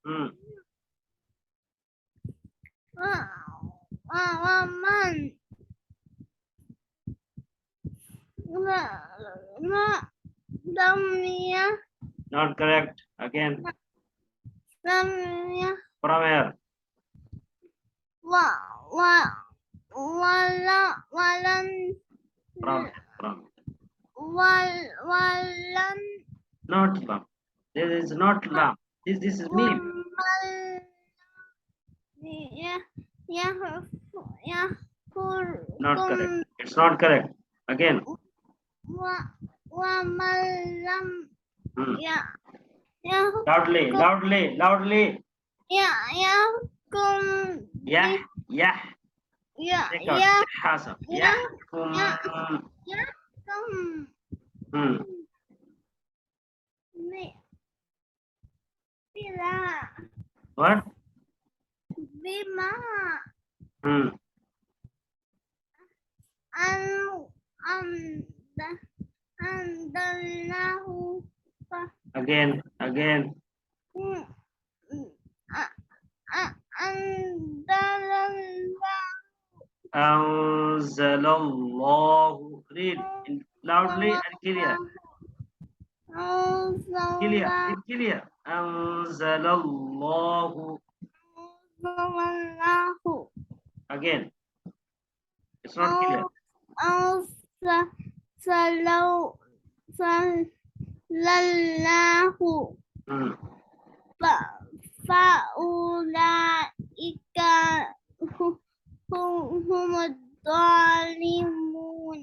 Hmm. ومن لم Not correct. Again. لم From where? ولن From. ولن Not lam. This is not lam. This is mim. Not correct. يحكم It's not correct. Again. ومن لم Hmm. يحكم Loudly. يحكم Yah. Take out. Hasab. Yahkum. يحكم Hmm. What? بما Hmm. أنزلناه Again. أنزل Anzalallahu. Read loudly and clear. Clear. Anzalallahu. Again. It's not clear. أنزلناه Hmm. فأولئك هم الظالمون